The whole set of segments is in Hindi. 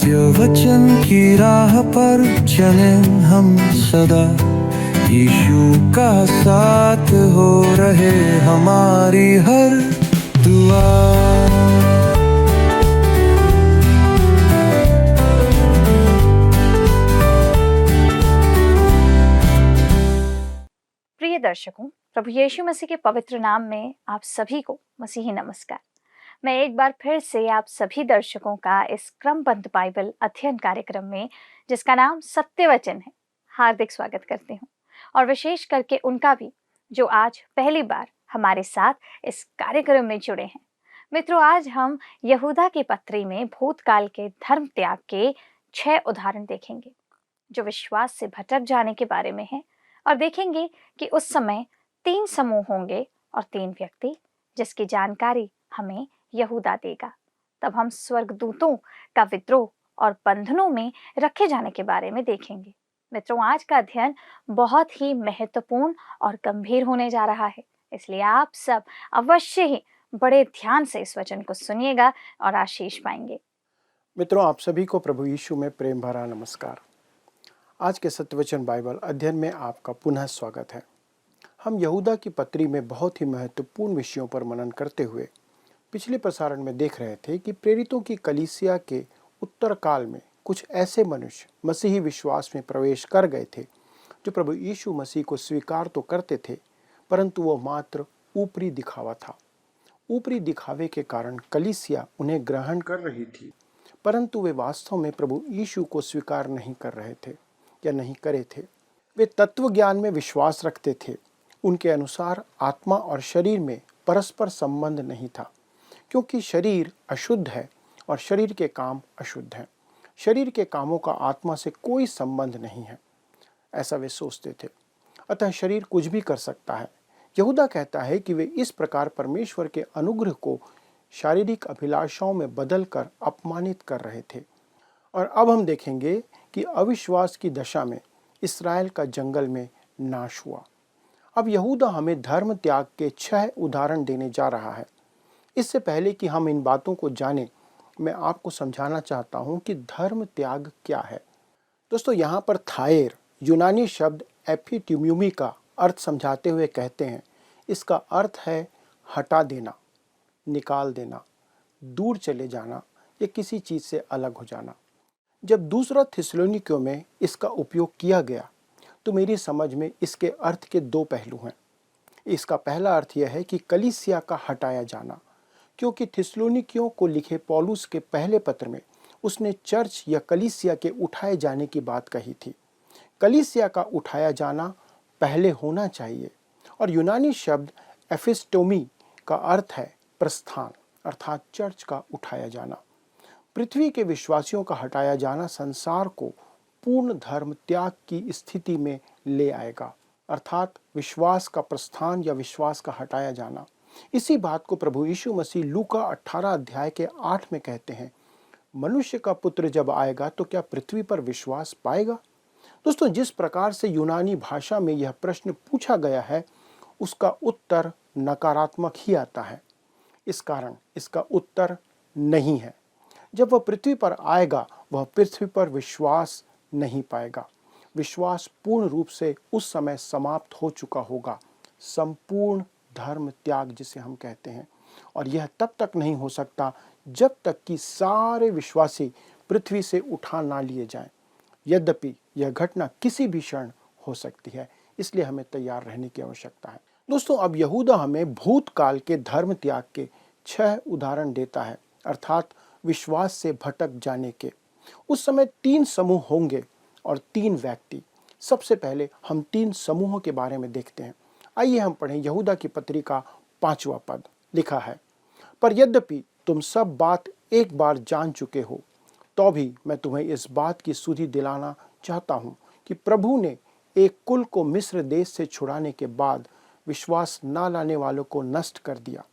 वचन की राह पर चले हम सदा, यीशु का साथ हो रहे हमारी हर दुआ। प्रिय दर्शकों, प्रभु यीशु मसीह के पवित्र नाम में आप सभी को मसीही नमस्कार। मैं एक बार फिर से आप सभी दर्शकों का इस क्रमबद्ध बाइबल अध्ययन कार्यक्रम में, जिसका नाम सत्य वचन है, हार्दिक स्वागत करती हूँ। और विशेष करके उनका भी जो आज पहली बार हमारे साथ इस कार्यक्रम में जुड़े हैं। मित्रों, आज हम यहूदा की पत्री में भूतकाल के धर्म त्याग के 6 उदाहरण देखेंगे जो विश्वास से भटक जाने के बारे में है, और देखेंगे कि उस समय 3 समूह होंगे और 3 व्यक्ति जिसकी जानकारी हमें यहूदा देगा। तब हम स्वर्गदूतों का विद्रोह और बंधनों में रखे जाने के बारे में देखेंगे। मित्रों, आज का अध्ययन बहुत ही महत्वपूर्ण और गंभीर होने जा रहा है, इसलिए आप सब अवश्य ही बड़े ध्यान से इस वचन को सुनिएगा और आशीष पाएंगे। मित्रों, आप सभी को प्रभु यीशु में प्रेम भरा नमस्कार। आज के सत्यवचन बाइबल अध्ययन में आपका पुनः स्वागत है। हम यहूदा की पत्री में बहुत ही महत्वपूर्ण विषयों पर मनन करते हुए पिछले प्रसारण में देख रहे थे कि प्रेरितों की कलीसिया के उत्तर काल में कुछ ऐसे मनुष्य मसीही विश्वास में प्रवेश कर गए थे जो प्रभु यीशु मसीह को स्वीकार तो करते थे, परंतु वो मात्र ऊपरी दिखावा था। ऊपरी दिखावे के कारण कलीसिया उन्हें ग्रहण कर रही थी, परंतु वे वास्तव में प्रभु यीशु को स्वीकार नहीं कर रहे थे या नहीं करे थे। वे तत्व ज्ञान में विश्वास रखते थे। उनके अनुसार आत्मा और शरीर में परस्पर संबंध नहीं था, क्योंकि शरीर अशुद्ध है और शरीर के काम अशुद्ध हैं। शरीर के कामों का आत्मा से कोई संबंध नहीं है, ऐसा वे सोचते थे। अतः शरीर कुछ भी कर सकता है। यहूदा कहता है कि वे इस प्रकार परमेश्वर के अनुग्रह को शारीरिक अभिलाषाओं में बदलकर अपमानित कर रहे थे। और अब हम देखेंगे कि अविश्वास की दशा में इस्राएल का जंगल में नाश हुआ। अब यहूदा हमें धर्म त्याग के 6 उदाहरण देने जा रहा है। इससे पहले कि हम इन बातों को जानें, मैं आपको समझाना चाहता हूं कि धर्म त्याग क्या है। दोस्तों, यहाँ पर थायर यूनानी शब्द एपिट्यूम्यूमी का अर्थ समझाते हुए कहते हैं, इसका अर्थ है हटा देना, निकाल देना, दूर चले जाना या किसी चीज से अलग हो जाना। जब दूसरा थिस्सलुनीकियों में इसका उपयोग किया गया तो मेरी समझ में इसके अर्थ के 2 पहलू हैं। इसका पहला अर्थ यह है कि कलीसिया का हटाया जाना, क्योंकि थिस्सलुनीकियों को लिखे पौलुस के पहले पत्र में उसने चर्च या कलीसिया के उठाए जाने की बात कही थी। कलीसिया का उठाया जाना पहले होना चाहिए। और यूनानी शब्द एफिस्टोमी का अर्थ है प्रस्थान, अर्थात चर्च का उठाया जाना। पृथ्वी के विश्वासियों का हटाया जाना संसार को पूर्ण धर्म त्याग की स्थिति में ले आएगा, अर्थात विश्वास का प्रस्थान या विश्वास का हटाया जाना। इसी बात को प्रभु यीशु मसीह लूका 18 अध्याय के 8 में कहते हैं, मनुष्य का पुत्र जब आएगा तो क्या पृथ्वी पर विश्वास पाएगा। दोस्तों, जिस प्रकार से यूनानी भाषा में यह प्रश्न पूछा गया है, उसका उत्तर नकारात्मक ही आता है। इस कारण इसका उत्तर नहीं है। जब वह पृथ्वी पर आएगा, वह पृथ्वी पर विश्वास नहीं पाएगा। विश्वास पूर्ण रूप से उस समय समाप्त हो चुका होगा, संपूर्ण धर्म त्याग जिसे हम कहते हैं। और यह तब तक नहीं हो सकता जब तक कि सारे विश्वासी पृथ्वी से उठा ना लिए जाएं। यद्यपि यह घटना किसी भी क्षण हो सकती है, इसलिए हमें तैयार रहने की आवश्यकता है। दोस्तों, अब यहूदा हमें भूतकाल के धर्म त्याग के 6 उदाहरण देता है, अर्थात विश्वास से भटक जाने के। उस समय 3 समूह होंगे और 3 व्यक्ति। सबसे पहले हम 3 समूहों के बारे में देखते हैं। आइए हम पढ़ें यहूदा की पत्री का 5वां पद। लिखा है, पर यद्यपि तुम सब बात एक बार जान चुके हो, तो भी मैं तुम्हें इस बात की सुधि दिलाना चाहता हूं कि प्रभु ने एक कुल को मिस्र देश से छुड़ाने के बाद विश्वास न लाने वालों को नष्ट कर दिया।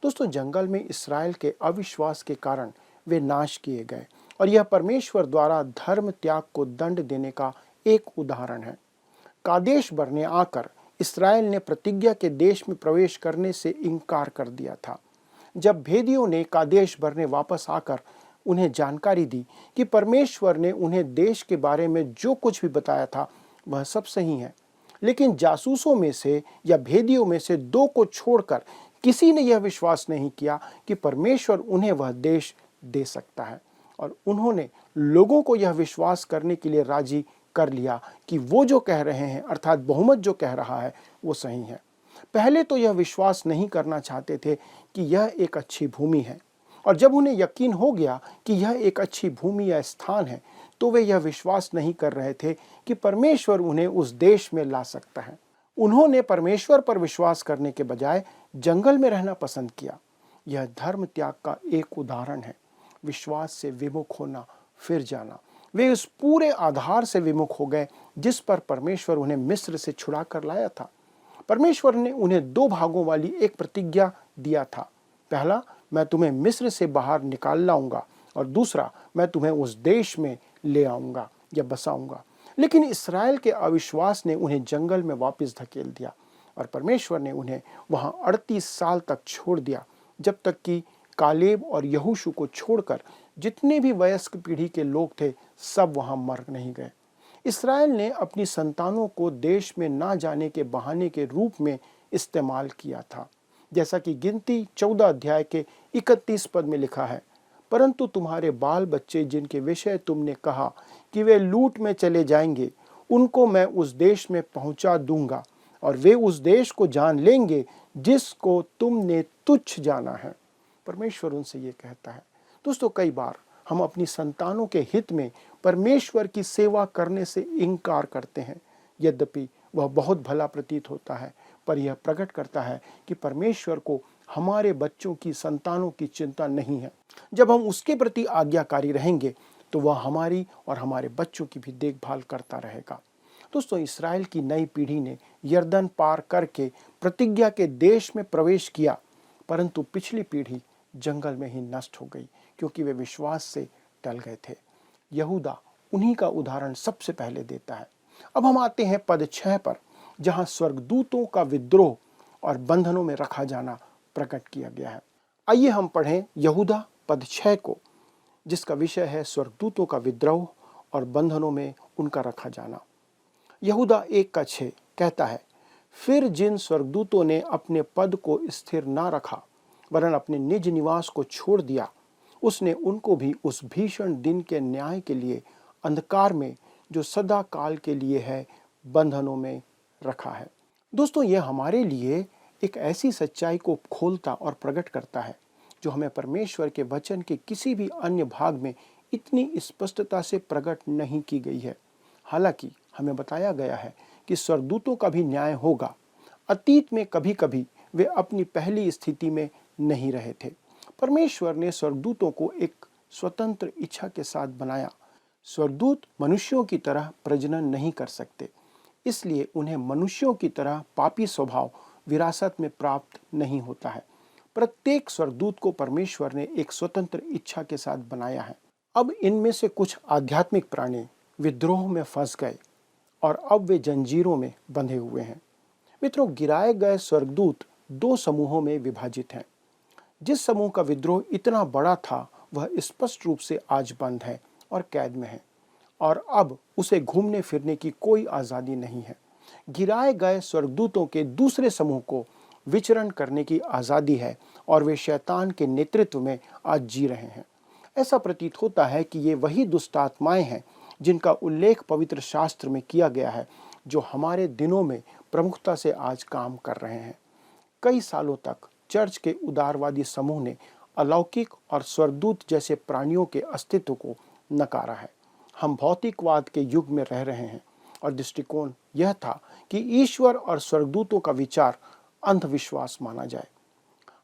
दोस्तों, जंगल में इस्राएल के अविश्वास के कारण वे नाश किए गए, और यह परमेश्वर द्वारा धर्म त्याग को दंड देने का एक उदाहरण है। कादेश बरने आकर इस्राएल ने प्रतिज्ञा के देश में प्रवेश करने से इनकार कर दिया था। जब भेदियों ने कादेश बरने वापस आकर उन्हें जानकारी दी कि परमेश्वर ने उन्हें देश के बारे में जो कुछ भी बताया था वह सब सही है। लेकिन जासूसों में से या भेदियों में से दो को छोड़कर किसी ने यह विश्वास नहीं किया कि परमेश्वर उन्हें वह देश दे सकता है, और उन्होंने लोगों को यह विश्वास करने के लिए राजी कर लिया कि वो जो कह रहे हैं, अर्थात बहुमत जो कह रहा है, वो सही है। पहले तो यह विश्वास नहीं करना चाहते थे कि यह एक अच्छी भूमि है, और जब उन्हें यकीन हो गया कि यह एक अच्छी भूमि या स्थान है, तो वे यह विश्वास नहीं कर रहे थे कि परमेश्वर उन्हें उस देश में ला सकता है। उन्होंने परमेश्वर पर विश्वास करने के बजाय जंगल में रहना पसंद किया। यह धर्म त्याग का एक उदाहरण है। विश्वास से विमुख होना, फिर जाना। वे उस पूरे आधार से विमुख हो गए जिस पर परमेश्वर उन्हें मिस्र से छुड़ा कर लाया था। परमेश्वर ने उन्हें दो भागों वाली एक प्रतिज्ञा दिया था। पहला, मैं तुम्हें मिस्र से बाहर निकाल लाऊंगा, और दूसरा, मैं तुम्हें उस देश में ले आऊंगा या बसाऊंगा। लेकिन इस्राएल के अविश्वास ने उन्हें जंगल में वापस धकेल दिया, और परमेश्वर ने उन्हें वहां 38 साल तक छोड़ दिया, जब तक कि कालेब और यहोशू को छोड़कर जितने भी वयस्क पीढ़ी के लोग थे सब वहां मर नहीं गए। इस्राएल ने अपनी संतानों को देश में ना जाने के बहाने के रूप में इस्तेमाल किया था, जैसा कि गिनती 14 अध्याय के 31 पद में लिखा है, परंतु तुम्हारे बाल बच्चे जिनके विषय तुमने कहा कि वे लूट में चले जाएंगे, उनको मैं उस देश में पहुंचा दूंगा, और वे उस देश को जान लेंगे जिसको तुमने तुच्छ जाना है। परमेश्वर उनसे ये कहता है। दोस्तों, कई बार हम अपनी संतानों के हित में परमेश्वर की सेवा करने से इनकार करते हैं, यद्यपि वह बहुत भला प्रतीत होता है, पर यह प्रकट करता है कि परमेश्वर को हमारे बच्चों की, संतानों की चिंता नहीं है। जब हम उसके प्रति आज्ञाकारी रहेंगे तो वह हमारी और हमारे बच्चों की भी देखभाल करता रहेगा। दोस्तों, इस्राएल की नई पीढ़ी ने यरदन पार करके प्रतिज्ञा के देश में प्रवेश किया, परंतु पिछली पीढ़ी जंगल में ही नष्ट हो गई क्योंकि वे विश्वास से टल गए थे। यहूदा उन्हीं का उदाहरण सबसे पहले देता है। अब हम आते हैं पद 6 पर, जहां स्वर्गदूतों का विद्रोह और बंधनों में रखा जाना प्रकट किया गया है। आइए हम पढ़ें यहूदा पद 6 को, जिसका विषय है स्वर्गदूतों का विद्रोह और बंधनों में उनका रखा जाना। यहूदा 1:6 कहता है, फिर जिन स्वर्गदूतों ने अपने पद को स्थिर ना रखा वरन अपने निज निवास को छोड़ दिया, उसने उनको भी उस भीषण दिन के न्याय के लिए अंधकार में, जो सदा काल के लिए है, बंधनों में रखा है। दोस्तों, यह हमारे लिए एक ऐसी सच्चाई को खोलता और प्रकट करता है जो हमें परमेश्वर के वचन के किसी भी अन्य भाग में इतनी स्पष्टता से प्रकट नहीं की गई है। हालांकि हमें बताया गया है कि स्वर्गदूतों का भी न्याय होगा। अतीत में कभी कभी वे अपनी पहली स्थिति में नहीं रहे थे। परमेश्वर ने स्वर्गदूतों को एक स्वतंत्र इच्छा के साथ बनाया। स्वर्गदूत मनुष्यों की तरह प्रजनन नहीं कर सकते, इसलिए उन्हें मनुष्यों की तरह पापी स्वभाव विरासत में प्राप्त नहीं होता है। प्रत्येक स्वर्गदूत को परमेश्वर ने एक स्वतंत्र इच्छा के साथ बनाया है। अब इनमें से कुछ आध्यात्मिक प्राणी विद्रोह में फंस गए और अब वे जंजीरों में बंधे हुए हैं। मित्रों, गिराए गए स्वर्गदूत 2 समूहों में विभाजित हैं। जिस समूह का विद्रोह इतना बड़ा था वह स्पष्ट रूप से आज बंद है और कैद में है, और अब उसे घूमने फिरने की कोई आज़ादी नहीं है। गिराए गए स्वर्गदूतों के दूसरे समूह को विचरण करने की आज़ादी है और वे शैतान के नेतृत्व में आज जी रहे हैं। ऐसा प्रतीत होता है कि ये वही दुष्ट आत्माएं हैं जिनका उल्लेख पवित्र शास्त्र में किया गया है, जो हमारे दिनों में प्रमुखता से आज काम कर रहे हैं। कई सालों तक चर्च के उदारवादी समूह ने अलौकिक और स्वर्गदूत जैसे प्राणियों के अस्तित्व को नकारा है। हम भौतिकवाद के युग में रह रहे हैं और दृष्टिकोण यह था कि ईश्वर और स्वर्गदूतों का विचार अंधविश्वास माना जाए।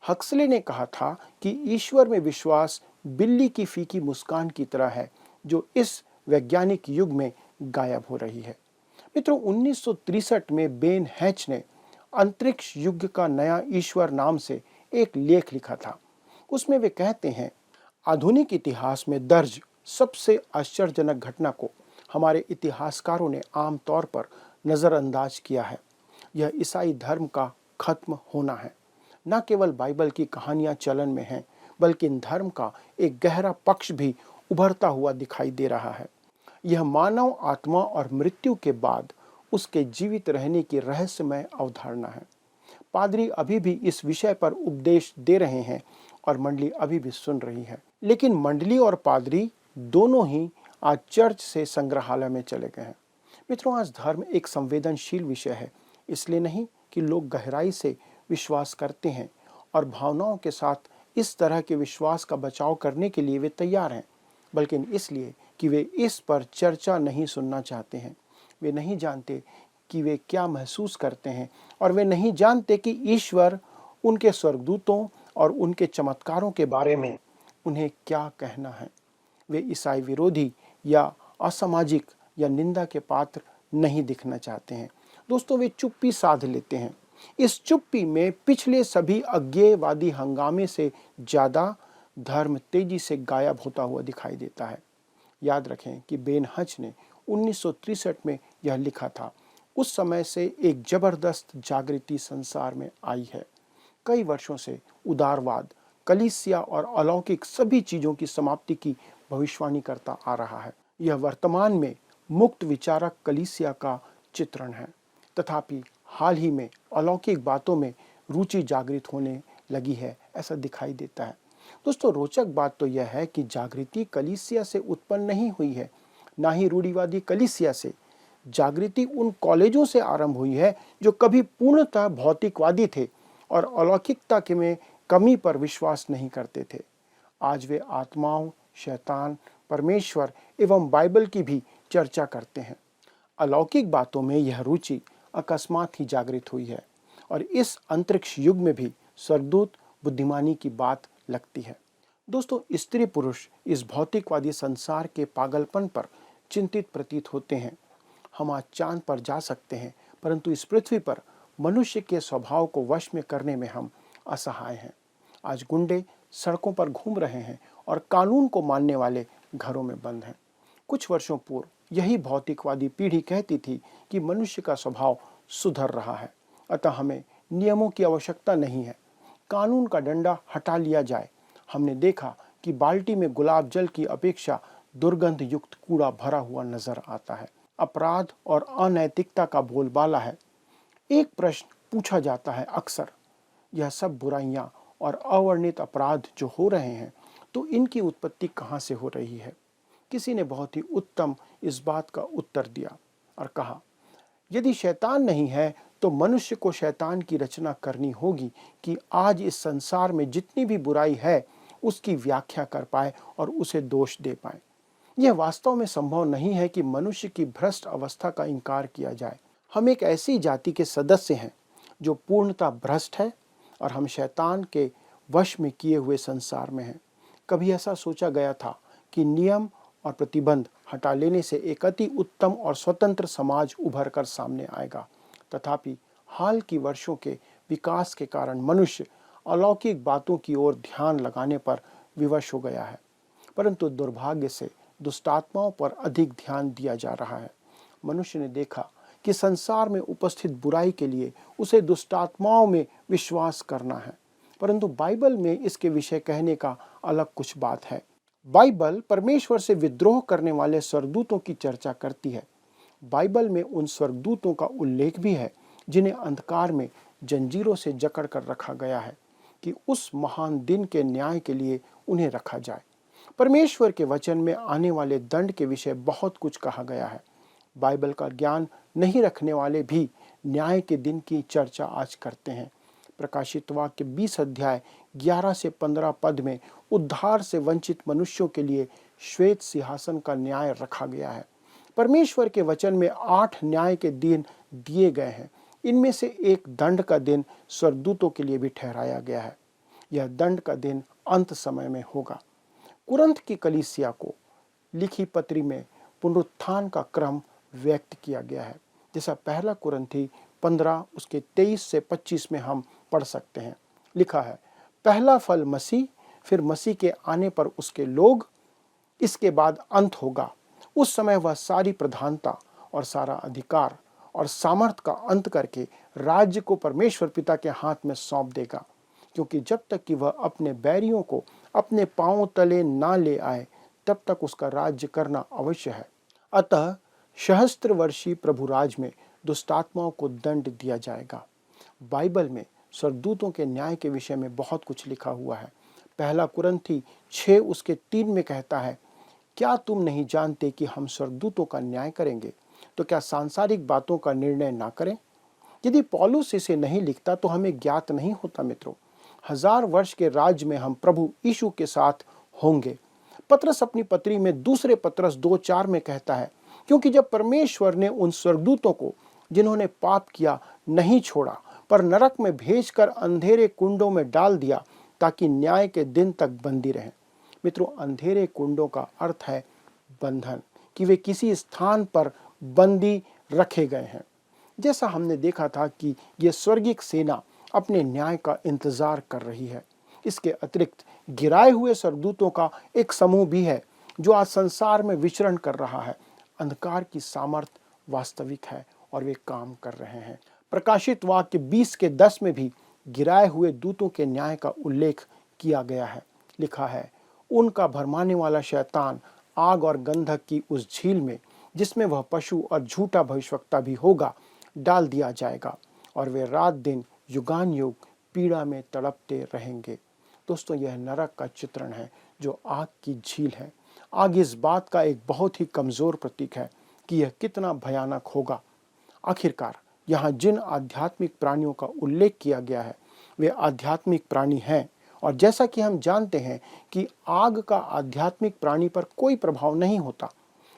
हक्सले ने कहा था कि ईश्वर में विश्वास बिल्ली की फीकी मुस्कान की तरह है जो इस वैज्ञानिक युग में गायब हो रही है। मित्रों, 1963 में बेन हैच ने अंतरिक्ष युग का नया ईश्वर नाम से एक लेख लिखा था। उसमें वे कहते हैं, आधुनिक इतिहास में दर्ज सबसे आश्चर्यजनक घटना को हमारे इतिहासकारों ने आमतौर पर नज़रअंदाज किया है। यह ईसाई धर्म का खत्म होना है। न केवल बाइबल की कहानियां चलन में हैं, बल्कि धर्म का एक गहरा पक्ष भी उभरता हुआ दिखाई दे रहा है। यह मानव आत्मा और मृत्यु के बाद उसके जीवित रहने की रहस्यमय अवधारणा है। पादरी अभी भी इस विषय पर उपदेश दे रहे हैं और मंडली अभी भी सुन रही है, लेकिन मंडली और पादरी दोनों ही आज चर्च से संग्रहालय में चले गए हैं। मित्रों, आज धर्म एक संवेदनशील विषय है, इसलिए नहीं कि लोग गहराई से विश्वास करते हैं और भावनाओं के साथ इस तरह के विश्वास का बचाव करने के लिए वे तैयार हैं, बल्कि इसलिए कि वे इस पर चर्चा नहीं सुनना चाहते हैं। वे नहीं जानते कि वे क्या महसूस करते हैं और वे नहीं जानते कि ईश्वर उनके स्वर्गदूतों और उनके चमत्कारों के बारे में उन्हें क्या कहना है। वे ईसाई विरोधी या असामाजिक या निंदा के पात्र नहीं दिखना चाहते हैं। दोस्तों, वे चुप्पी साध लेते हैं। इस चुप्पी में पिछले सभी अज्ञेयवादी हंगामे से ज्यादा धर्म तेजी से गायब होता हुआ दिखाई देता है। याद रखें कि बेन हच ने 1963 में यह लिखा था। उस समय से एक जबरदस्त जागृति संसार में आई है। कई वर्षों से उदारवाद, कलीसिया और अलौकिक सभी चीजों की समाप्ति की भविष्यवाणी करता आ रहा है। यह वर्तमान में मुक्त विचारक कलीसिया का चित्रण है। तथापि हाल ही में अलौकिक बातों में रुचि जागृत होने लगी है, ऐसा दिखाई देता है। दोस्तों, रोचक बात तो यह है कि जागृति कलीसिया से उत्पन्न नहीं हुई है, ना ही रूढ़िवादी कलीसिया से। जागृति उन कॉलेजों से आरंभ हुई है जो कभी पूर्णतः भौतिकवादी थे और अलौकिकता के में कमी पर विश्वास नहीं करते थे। आज वे आत्माओं, शैतान, परमेश्वर एवं बाइबल की भी चर्चा करते हैं। अलौकिक बातों में यह रुचि अकस्मात ही जागृत हुई है और इस अंतरिक्ष युग में भी स्वर्गदूत बुद्धिमानी की बात लगती है। दोस्तों, स्त्री पुरुष इस भौतिकवादी संसार के पागलपन पर चिंतित प्रतीत होते हैं। हम आज चांद पर जा सकते हैं, परंतु इस पृथ्वी पर मनुष्य के स्वभाव को वश में करने में हम असहाय हैं। आज गुंडे सड़कों पर घूम रहे हैं और कानून को मानने वाले घरों में बंद हैं। कुछ वर्षों पूर्व यही भौतिकवादी पीढ़ी कहती थी कि मनुष्य का स्वभाव सुधर रहा है, अतः हमें नियमों की आवश्यकता नहीं है, कानून का डंडा हटा लिया जाए। हमने देखा कि बाल्टी में गुलाब जल की अपेक्षा दुर्गंध युक्त कूड़ा भरा हुआ नजर आता है। अपराध और अनैतिकता का बोलबाला है। एक प्रश्न पूछा जाता है अक्सर, यह सब बुराइयां और अवर्णित अपराध जो हो रहे हैं, तो इनकी उत्पत्ति कहां से हो रही है? किसी ने बहुत ही उत्तम इस बात का उत्तर दिया और कहा, यदि शैतान नहीं है तो मनुष्य को शैतान की रचना करनी होगी कि आज इस संसार में जितनी भी बुराई है उसकी व्याख्या कर पाए और उसे दोष दे पाए। यह वास्तव में संभव नहीं है कि मनुष्य की भ्रष्ट अवस्था का इनकार किया जाए। हम एक ऐसी जाति के सदस्य हैं जो पूर्णतः भ्रष्ट है और हम शैतान के वश में किए हुए संसार में हैं। कभी ऐसा सोचा गया था कि नियम और प्रतिबंध हटा लेने से एक अति उत्तम और स्वतंत्र समाज उभर कर सामने आएगा। तथापि हाल की वर्षों के विकास के कारण मनुष्य अलौकिक बातों की ओर ध्यान लगाने पर विवश हो गया है, परंतु दुर्भाग्य से दुष्टात्माओं पर अधिक ध्यान दिया जा रहा है। मनुष्य ने देखा कि संसार में उपस्थित बुराई के लिए उसे दुष्टात्माओं में विश्वास करना है, परंतु बाइबल में इसके विषय कहने का अलग कुछ बात है। बाइबल परमेश्वर से विद्रोह करने वाले स्वर्गदूतों की चर्चा करती है। बाइबल में उन स्वर्गदूतों का उल्लेख भी है जिन्हें अंधकार में जंजीरों से जकड़ कर रखा गया है कि उस महान दिन के न्याय के लिए उन्हें रखा जाए। परमेश्वर के वचन में आने वाले दंड के विषय बहुत कुछ कहा गया है। बाइबल का ज्ञान नहीं रखने वाले भी न्याय के दिन की चर्चा आज करते हैं। प्रकाशित वाक्य 20 अध्याय 11 से 15 पद में उद्धार से वंचित मनुष्यों के लिए श्वेत सिंहासन का न्याय रखा गया है। परमेश्वर के वचन में 8 न्याय के दिन दिए गए हैं। इनमें से एक दंड का दिन स्वर्गदूतों के लिए भी ठहराया गया है। यह दंड का दिन अंत समय में होगा। कुरंथ की कलीसिया को लिखी पत्री में पुनरुत्थान का क्रम व्यक्त किया गया है, जैसा पहला कुरंथी 15 उसके 23 से 25 में हम पढ़ सकते हैं। लिखा है, पहला फल मसीह, फिर मसीह के आने पर उसके लोग, इसके बाद अंत होगा। उस समय वह सारी प्रधानता और सारा अधिकार और सामर्थ का अंत करके राज्य को परमेश्वर पिता के हाथ में सौंप देगा, क्योंकि जब तक कि वह अपने बैरियों को अपने पांव तले ना ले आए तब तक उसका राज्य करना अवश्य है। अतः सहस्त्र वर्षीय प्रभु राज में दुष्टात्माओं को दंड दिया जाएगा। बाइबल में स्वर्गदूतों के न्याय के विषय में बहुत कुछ लिखा हुआ है। पहला कुरिन्थी 6:3 में कहता है, क्या तुम नहीं जानते कि हम स्वर्गदूतों का न्याय करेंगे, तो क्या सांसारिक बातों का निर्णय ना करें? यदि पौलुस इसे नहीं लिखता तो हमें ज्ञात नहीं होता मित्रों। 1000 वर्ष के राज्य में हम प्रभु यीशु के साथ होंगे। पतरस अपनी पत्री में दूसरे पतरस 2:4 में कहता है, क्योंकि जब परमेश्वर ने उन स्वर्गदूतों को जिन्होंने पाप किया नहीं छोड़ा पर नरक में भेजकर अंधेरे कुंडों में डाल दिया ताकि न्याय के दिन तक बंदी रहें। मित्रों, अंधेरे कुंडों का अर्थ है बंधन, कि वे किसी स्थान पर बंदी रखे गए हैं। जैसा हमने देखा था कि यह स्वर्गीय सेना अपने न्याय का इंतजार कर रही है। इसके अतिरिक्त गिराए हुए स्वर्गदूतों का एक समूह भी है जो आज संसार में विचरण कर रहा है। अंधकार की सामर्थ्य वास्तविक है और वे काम कर रहे हैं। प्रकाशित वाक्य 20:10 में भी गिराए हुए दूतों के न्याय का उल्लेख किया गया है। लिखा है, उनका भरमाने वाला शैतान आग और गंधक की उस झील में, जिसमें वह पशु और झूठा भविष्यवक्ता भी होगा, डाल दिया जाएगा और वे रात दिन युगान युग पीड़ा में तड़पते रहेंगे। दोस्तों, यह नरक का चित्रण है जो आग की झील है। आग इस बात का एक बहुत ही कमजोर प्रतीक है कि यह कितना भयानक होगा। आखिरकार यहाँ जिन आध्यात्मिक प्राणियों का उल्लेख किया गया है वे आध्यात्मिक प्राणी हैं, और जैसा कि हम जानते हैं कि आग का आध्यात्मिक प्राणी पर कोई प्रभाव नहीं होता।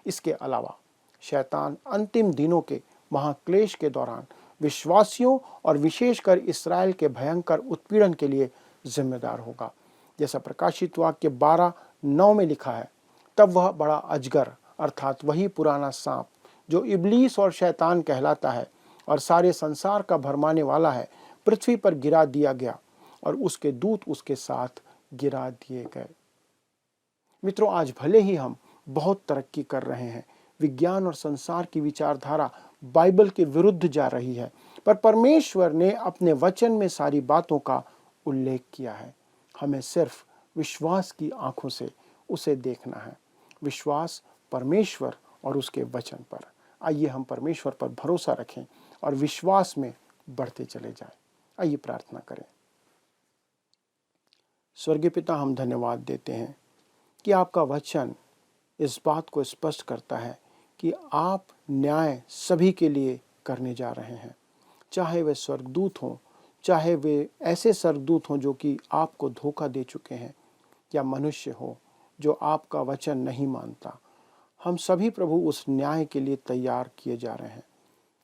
इसके अलावा शैतान अंतिम दिनों के महाक्लेश के दौरान विश्वासियों और विशेषकर इस्राएल के भयंकर उत्पीड़न के लिए जिम्मेदार होगा। जैसा प्रकाशित वाक्य 12:9 में लिखा है, तब वह बड़ा अजगर अर्थात वही पुराना सांप जो इब्लीस और शैतान कहलाता है और सारे संसार का भरमाने वाला है, पृथ्वी पर गिरा दिया गया और उसके दूत उसके साथ गिरा दिए गए। मित्रों, आज भले ही हम बहुत तरक्की कर रहे हैं, विज्ञान और संसार की विचारधारा बाइबल के विरुद्ध जा रही है, पर परमेश्वर ने अपने वचन में सारी बातों का उल्लेख किया है। हमें सिर्फ विश्वास की आंखों से उसे देखना है, विश्वास परमेश्वर और उसके वचन पर। आइए हम परमेश्वर पर भरोसा रखें और विश्वास में बढ़ते चले जाएं। आइए प्रार्थना करें। स्वर्गीय पिता, हम धन्यवाद देते हैं कि आपका वचन इस बात को स्पष्ट करता है कि आप न्याय सभी के लिए करने जा रहे हैं, चाहे वे स्वर्गदूत हों, चाहे वे ऐसे स्वर्गदूत हों जो कि आपको धोखा दे चुके हैं, या मनुष्य हो जो आपका वचन नहीं मानता। हम सभी प्रभु उस न्याय के लिए तैयार किए जा रहे हैं।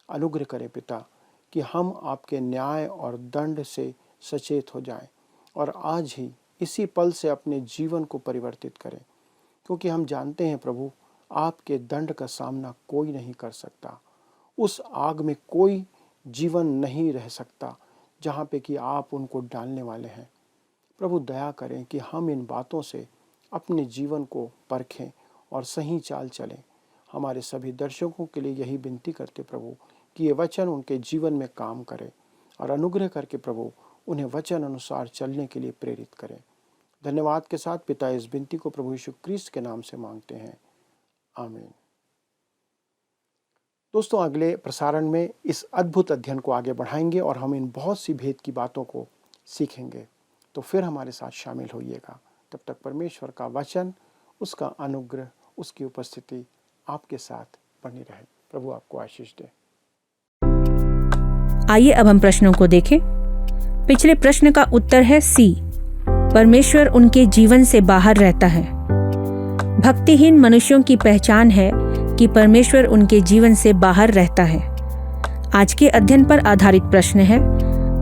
अनुग्रह करें पिता कि हम आपके न्याय और दंड से सचेत हो जाएं और आज ही इसी पल से अपने जीवन को परिवर्तित करें, क्योंकि हम जानते हैं प्रभु, आपके दंड का सामना कोई नहीं कर सकता। उस आग में कोई जीवन नहीं रह सकता जहाँ पे कि आप उनको डालने वाले हैं। प्रभु दया करें कि हम इन बातों से अपने जीवन को परखें और सही चाल चलें। हमारे सभी दर्शकों के लिए यही विनती करते प्रभु कि ये वचन उनके जीवन में काम करे और अनुग्रह करके प्रभु उन्हें वचन अनुसार चलने के लिए प्रेरित करें। धन्यवाद के साथ पिता इस विनती को प्रभु यीशु क्रिस्त के नाम से मांगते हैं, आमीन। दोस्तों, अगले प्रसारण में इस अद्भुत अध्ययन को आगे बढ़ाएंगे और हम इन बहुत सी भेद की बातों को सीखेंगे। तो फिर हमारे साथ शामिल होइएगा। तब तक परमेश्वर का वचन, उसका अनुग्रह, उसकी उपस्थिति आपके साथ बनी रहे। प्रभु आपको आशीष दे। आइए अब हम प्रश्नों को देखें। पिछले प्रश्न का उत्तर है सी, परमेश्वर उनके जीवन से बाहर रहता है। भक्तिहीन मनुष्यों की पहचान है कि परमेश्वर उनके जीवन से बाहर रहता है। आज के अध्ययन पर आधारित प्रश्न है,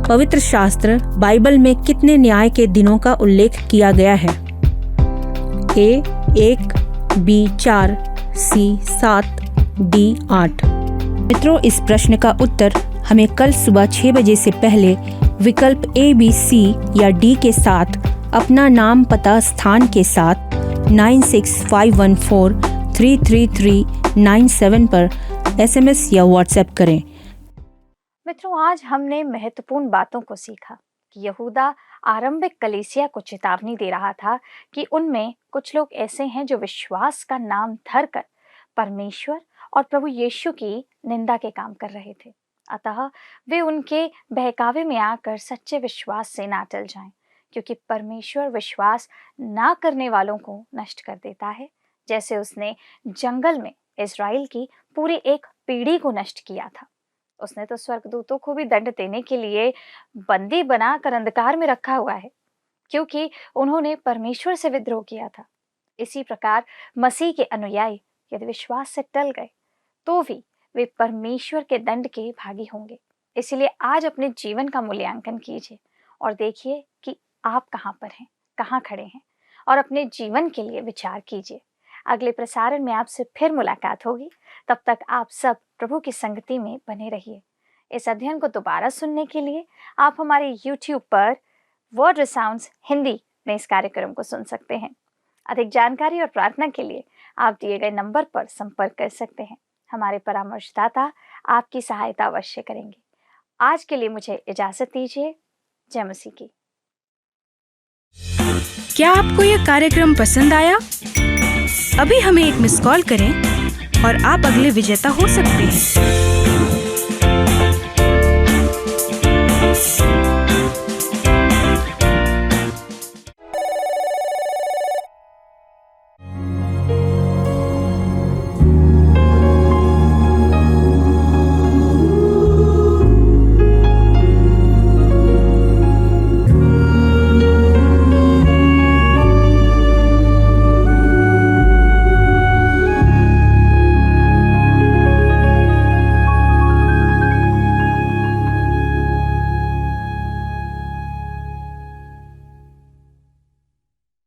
पवित्र शास्त्र बाइबल में कितने न्याय के दिनों का उल्लेख किया गया है? ए 1, बी 4, सी 7, डी 8। मित्रों, इस प्रश्न का उत्तर हमें कल सुबह 6 बजे से पहले विकल्प ए, बी, सी या डी के साथ अपना नाम, पता, स्थान के साथ 9651433397 पर SMS या WhatsApp करें। मित्रों, आज हमने महत्वपूर्ण बातों को सीखा कि यहूदा आरंभिक कलीसिया को चेतावनी दे रहा था कि उनमें कुछ लोग ऐसे हैं जो विश्वास का नाम धरकर परमेश्वर और प्रभु यीशु की निंदा के काम कर रहे थे। अतः वे उनके बहकावे में आकर सच्चे विश्वास से ना टल जाएं, क्योंकि परमेश्वर विश्वास ना करने वालों को नष्ट कर देता है, जैसे उसने जंगल में इज़राइल की पूरी एक पीढ़ी को नष्ट किया था। उसने तो स्वर्गदूतों को भी दंड देने के लिए बंदी बनाकर अंधकार में रखा हुआ है, क्योंकि उन्होंने परमेश्वर से विद्रोह किया था। इसी प्रकार मसीह के अनुयायी यदि विश्वास से टल गए तो भी वे परमेश्वर के दंड के भागी होंगे। इसलिए आज अपने जीवन का मूल्यांकन कीजिए और देखिए कि आप कहाँ पर हैं, कहाँ खड़े हैं, और अपने जीवन के लिए विचार कीजिए। अगले प्रसारण में आपसे फिर मुलाकात होगी। तब तक आप सब प्रभु की संगति में बने रहिए। इस अध्ययन को दोबारा सुनने के लिए आप हमारे YouTube पर वर्ड रिसाउंड्स हिंदी में इस कार्यक्रम को सुन सकते हैं। अधिक जानकारी और प्रार्थना के लिए आप दिए गए नंबर पर संपर्क कर सकते हैं। हमारे परामर्शदाता आपकी सहायता अवश्य करेंगे। आज के लिए मुझे इजाजत दीजिए। जय मसीह की। क्या आपको यह कार्यक्रम पसंद आया? अभी हमें एक मिस कॉल करें और आप अगले विजेता हो सकते हैं।